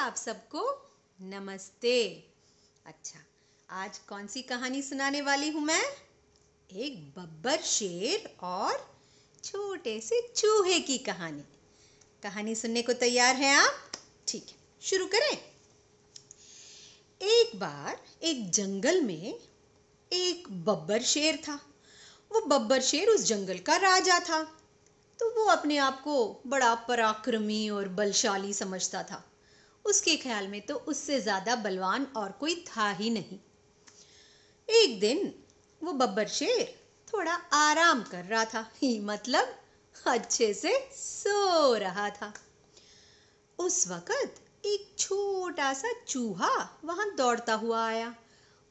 आप सबको नमस्ते। अच्छा, आज कौन सी कहानी सुनाने वाली हूँ मैं? एक बब्बर शेर और छोटे से चूहे की कहानी। कहानी सुनने को तैयार हैं आप? ठीक है, शुरू करें। एक बार एक जंगल में एक बब्बर शेर था। वो बब्बर शेर उस जंगल का राजा था। तो वो अपने आप को बड़ा पराक्रमी और बलशाली समझता था। उसके ख्याल में तो उससे ज्यादा बलवान और कोई था ही नहीं। एक दिन वो बब्बर शेर थोड़ा आराम कर रहा था, ही मतलब अच्छे से सो रहा था। उस वक्त एक छोटा सा चूहा वहां दौड़ता हुआ आया।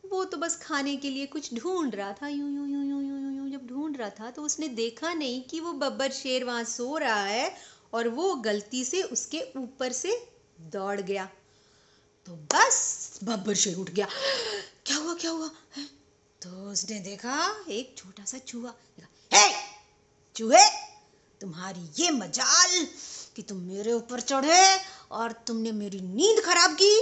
वो तो बस खाने के लिए कुछ ढूंढ रहा था। यूं यूं यूं यूं यूं यूं यूं जब ढूंढ रहा था तो उसने देखा नहीं कि वो बब्बर शेर वहां सो रहा है और वो गलती से उसके ऊपर से दौड़ गया। तो बस बब्बर शेर उठ गया। क्या हुआ क्या हुआ है? तो उसने देखा एक छोटा सा चूहा। हे चूहे, तुम्हारी ये मजाल कि तुम मेरे ऊपर चढ़े और तुमने मेरी नींद खराब की।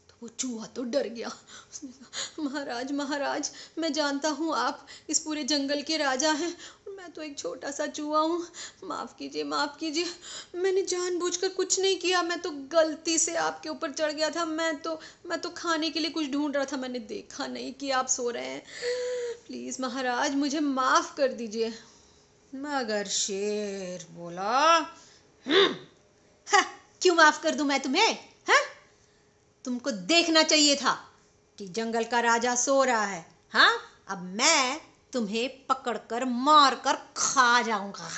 तो वो चूहा तो डर गया। उसने कहा, महाराज महाराज, मैं जानता हूँ आप इस पूरे जंगल के राजा हैं और मैं तो एक छोटा सा चूहा हूँ। माफ कीजिए माफ कीजिए, मैंने जानबूझकर कुछ नहीं किया। मैं तो गलती से आपके ऊपर चढ़ गया था। मैं तो खाने के लिए कुछ ढूंढ रहा था। मैंने देखा नहीं कि आप सो रहे हैं। प्लीज महाराज, मुझे माफ कर दीजिए। मगर शेर बोला, "हा, क्यों माफ कर दूं मैं तुम्हें? हाँ, तुमको देखना चाहिए था कि जंगल का राजा सो रहा है। हाँ, अब मैं तुम्हें पकड़कर मार कर खा जाऊंगा।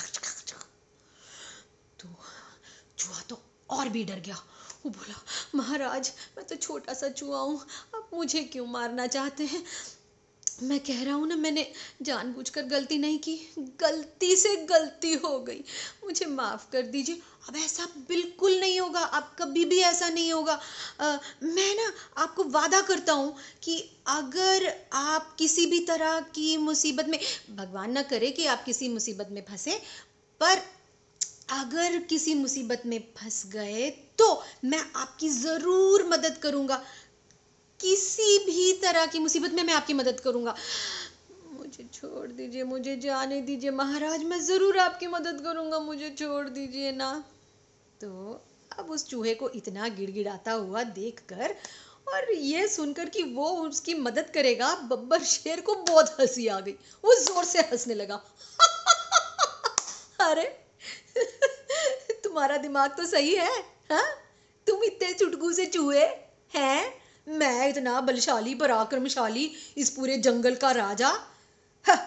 तो चूहा तो और भी डर गया। वो बोला, महाराज, मैं तो छोटा सा चूहा हूँ, आप मुझे क्यों मारना चाहते हैं? मैं कह रहा हूँ ना, मैंने जानबूझकर गलती नहीं की। गलती से गलती हो गई, मुझे माफ कर दीजिए। अब ऐसा बिल्कुल नहीं होगा, अब कभी भी ऐसा नहीं होगा। मैं ना आपको वादा करता हूँ कि अगर आप किसी भी तरह की मुसीबत में, भगवान ना करे कि आप किसी मुसीबत में फंसे, पर अगर किसी मुसीबत में फंस गए तो मैं आपकी जरूर मदद करूंगा। किसी भी तरह की मुसीबत में मैं आपकी मदद करूंगा। मुझे छोड़ दीजिए, मुझे जाने दीजिए महाराज, मैं जरूर आपकी मदद करूंगा, मुझे छोड़ दीजिए ना। तो अब उस चूहे को इतना गिड़गिड़ाता हुआ देखकर और ये सुनकर कि वो उसकी मदद करेगा, बब्बर शेर को बहुत हंसी आ गई। वो जोर से हंसने लगा। अरे तुम्हारा दिमाग तो सही है। हाँ, तुम इतने चुटकू से चूहे हैं, मैं इतना बलशाली पराक्रमशाली, इस पूरे जंगल का राजा। हाँ,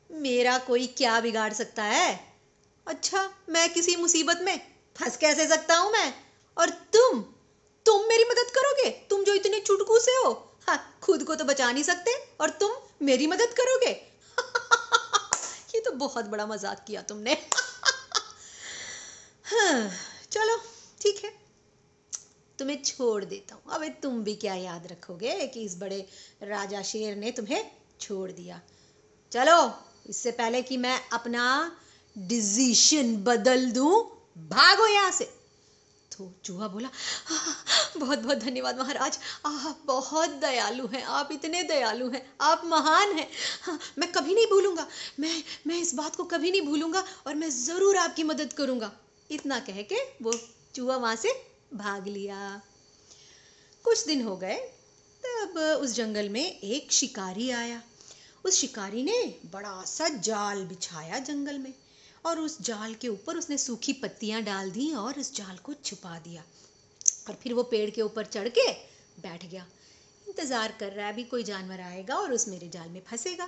मेरा कोई क्या बिगाड़ सकता है? अच्छा, मैं किसी मुसीबत में फंस कैसे सकता हूं मैं? और तुम मेरी मदद करोगे? तुम जो इतने चुटकू से हो, हाँ, खुद को तो बचा नहीं सकते और तुम मेरी मदद करोगे? ये तो बहुत बड़ा मजाक किया तुमने। हाँ, चलो ठीक है, तुम्हें छोड़ देता हूँ। अबे तुम भी क्या याद रखोगे कि इस बड़े राजा शेर ने तुम्हें छोड़ दिया। चलो, इससे पहले कि मैं अपना डिसीजन बदल दूं, भागो यहाँ से। तो चूहा बोला, बहुत बहुत धन्यवाद महाराज, आप बहुत दयालु हैं, आप इतने दयालु हैं, आप महान हैं। हाँ, मैं कभी नहीं भूलूंगा, मैं इस बात को कभी नहीं भूलूंगा और मैं जरूर आपकी मदद करूंगा। इतना कह के वो चूहा वहां से भाग लिया। कुछ दिन हो गए, तब उस जंगल में एक शिकारी आया। उस शिकारी ने बड़ा सा जाल बिछाया जंगल में और उस जाल के ऊपर उसने सूखी पत्तियां डाल दी और उस जाल को छुपा दिया। और फिर वो पेड़ के ऊपर चढ़ के बैठ गया। इंतजार कर रहा है अभी कोई जानवर आएगा और उस मेरे जाल में फंसेगा।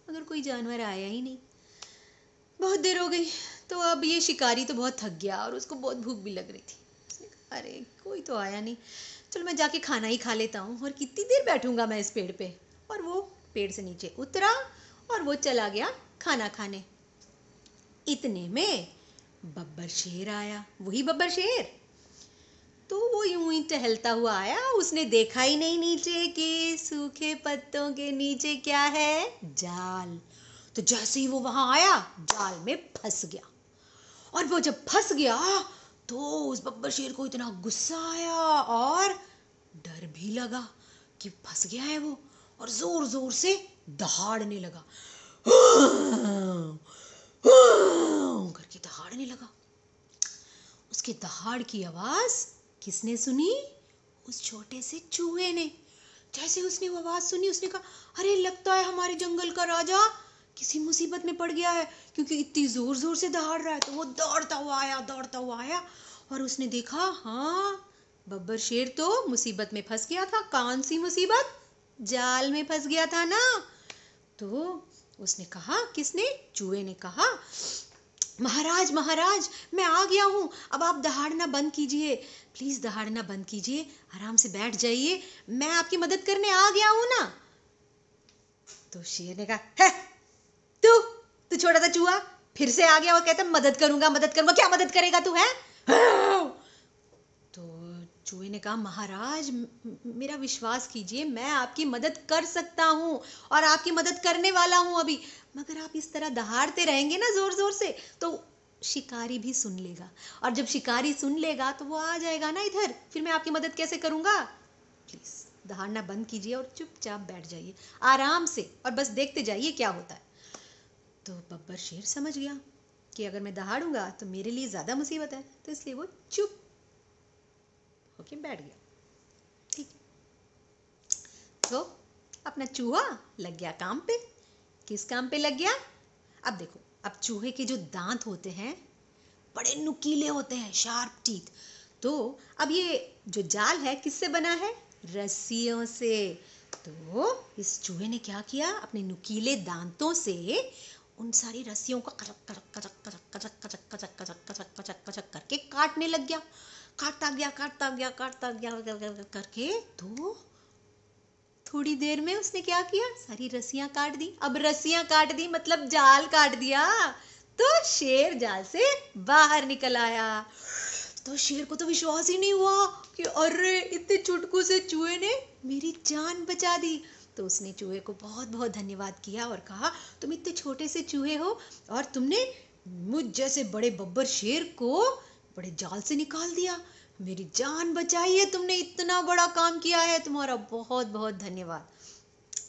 मगर कोई जानवर आया ही नहीं। बहुत देर हो गई, तो अब ये शिकारी तो बहुत थक गया और उसको बहुत भूख भी लग रही थी। उसने कहा, अरे कोई तो आया नहीं, चलो मैं जाके खाना ही खा लेता हूँ और कितनी देर बैठूंगा मैं इस पेड़ पे। और वो पेड़ से नीचे उतरा और वो चला गया खाना खाने। इतने में बब्बर शेर आया। वही बब्बर शेर। तो वो यूं ही टहलता हुआ आया। उसने देखा ही नहीं नीचे कि सूखे पत्तों के नीचे क्या है, जाल। तो जैसे ही वो वहां आया, जाल में फंस गया। और वो जब फंस गया तो उस बब्बर शेर को इतना गुस्सा आया और डर भी लगा कि फंस गया है वो, और जोर जोर से दहाड़ने लगा करके दहाड़ने लगा। उसके दहाड़ की आवाज किसने सुनी? उस छोटे से चूहे ने। जैसे उसने वो आवाज सुनी उसने कहा, अरे लगता है हमारे जंगल का राजा किसी मुसीबत में पड़ गया है, क्योंकि इतनी जोर जोर से दहाड़ रहा है। तो वो दौड़ता हुआ आया और उसने देखा, हाँ बब्बर शेर तो मुसीबत में फंस गया था। कौन सी मुसीबत? जाल में फंस गया था ना। तो उसने कहा, किसने? चूहे ने कहा, महाराज महाराज मैं आ गया हूँ, अब आप दहाड़ना बंद कीजिए, प्लीज दहाड़ना बंद कीजिए, आराम से बैठ जाइए, मैं आपकी मदद करने आ गया हूँ ना। तो शेर ने कहा, है तू तू छोटा सा चूहा फिर से आ गया और कहता मदद करूंगा मदद करूंगा, क्या मदद करेगा तू? है तो चूहे ने कहा, महाराज मेरा विश्वास कीजिए, मैं आपकी मदद कर सकता हूँ और आपकी मदद करने वाला हूँ अभी, मगर आप इस तरह दहाड़ते रहेंगे ना जोर जोर से तो शिकारी भी सुन लेगा, और जब शिकारी सुन लेगा तो वो आ जाएगा ना इधर, फिर मैं आपकी मदद कैसे करूंगा? प्लीज दहाड़ना बंद कीजिए और चुपचाप बैठ जाइए आराम से, और बस देखते जाइए क्या होता है। तो बब्बर शेर समझ गया कि अगर मैं दहाड़ूंगा तो मेरे लिए ज्यादा मुसीबत है, तो इसलिए वो चुप होके बैठ गया। ठीक है, तो अपना चूहा लग गया काम पे। किस काम पे लग गया? अब देखो, अब चूहे के जो दांत होते हैं बड़े नुकीले होते हैं, शार्प टीथ। तो अब ये जो जाल है किससे बना है? रस्सियों से। तो इस चूहे ने क्या किया? अपने नुकीले दांतों से उन सारी रस्सियों को कचक कचक कचक कचक कचक कचक कचक कचक कचक कचक कचक करके काटने लग गया। काटता गया करके तो थोड़ी देर में उसने क्या किया? सारी रस्सियां काट दी। अब रस्सियां काट दी मतलब जाल काट दिया। तो शेर जाल से बाहर निकल आया। तो शेर को तो विश्वास ही नहीं हुआ कि अरे इतने चुटकू से चूहे ने मेरी जान बचा दी। तो उसने चूहे को बहुत बहुत धन्यवाद किया और कहा, तुम इतने छोटे से चूहे हो और तुमने मुझ जैसे बड़े बब्बर शेर को बड़े जाल से निकाल दिया, मेरी जान बचाई है तुमने, इतना बड़ा काम किया है, तुम्हारा बहुत बहुत धन्यवाद।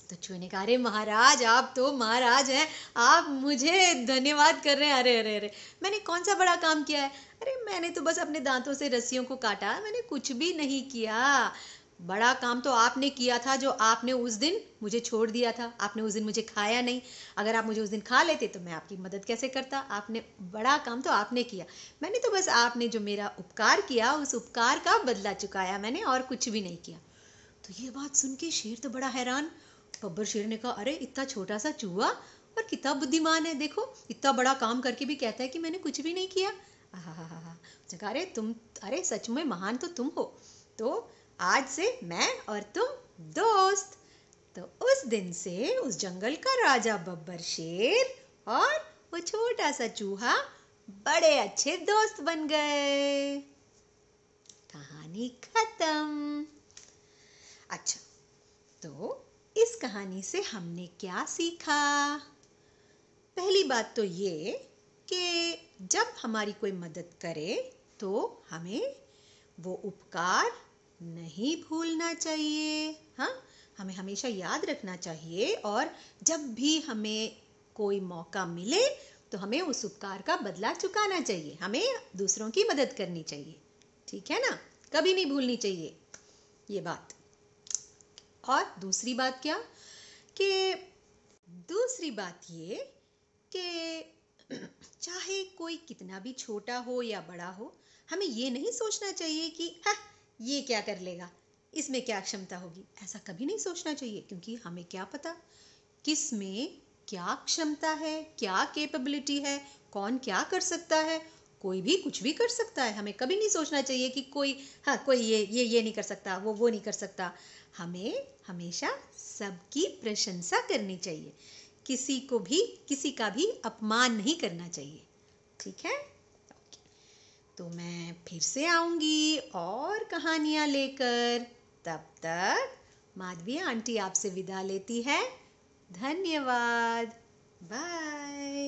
तो चूहे ने कहा, अरे महाराज आप तो महाराज हैं, आप मुझे धन्यवाद कर रहे हैं? अरे अरे अरे मैंने कौन सा बड़ा काम किया है? अरे मैंने तो बस अपने दांतों से रस्सियों को काटा, मैंने कुछ भी नहीं किया। बड़ा काम तो आपने किया था जो आपने उस दिन मुझे छोड़ दिया था, आपने उस दिन मुझे खाया नहीं। अगर आप मुझे उस दिन खा लेते तो मैं आपकी मदद कैसे करता? आपने बड़ा काम तो आपने किया, मैंने तो बस आपने जो मेरा उपकार किया उस उपकार का बदला चुकाया मैंने, और कुछ भी नहीं किया। तो ये बात सुन के शेर तो बड़ा हैरान। बब्बर शेर ने कहा, अरे इतना छोटा सा चूहा और कितना बुद्धिमान है, देखो इतना बड़ा काम करके भी कहता है कि मैंने कुछ भी नहीं किया। उसने कहा, अरे तुम, अरे सच में महान तो तुम हो, तो आज से मैं और तुम दोस्त। तो उस दिन से उस जंगल का राजा बब्बर शेर और वो छोटा सा चूहा बड़े अच्छे दोस्त बन गए। कहानी खत्म। अच्छा, तो इस कहानी से हमने क्या सीखा? पहली बात तो ये कि जब हमारी कोई मदद करे तो हमें वो उपकार नहीं भूलना चाहिए। हाँ, हमें हमेशा याद रखना चाहिए, और जब भी हमें कोई मौका मिले तो हमें उस उपकार का बदला चुकाना चाहिए, हमें दूसरों की मदद करनी चाहिए। ठीक है ना? कभी नहीं भूलनी चाहिए ये बात। और दूसरी बात क्या? कि दूसरी बात ये कि चाहे कोई कितना भी छोटा हो या बड़ा हो, हमें ये नहीं सोचना चाहिए कि हाँ ये क्या कर लेगा, इसमें क्या क्षमता होगी, ऐसा कभी नहीं सोचना चाहिए, क्योंकि हमें क्या पता किस में क्या क्षमता है, क्या कैपेबिलिटी है, कौन क्या कर सकता है। कोई भी कुछ भी कर सकता है। हमें कभी नहीं सोचना चाहिए कि कोई, हाँ कोई ये नहीं कर सकता, वो नहीं कर सकता। हमें हमेशा सबकी प्रशंसा करनी चाहिए, किसी को भी, किसी का भी अपमान नहीं करना चाहिए। ठीक है? तो मैं फिर से आऊंगी और कहानियां लेकर। तब तक माधवी आंटी आपसे विदा लेती है। धन्यवाद। बाय।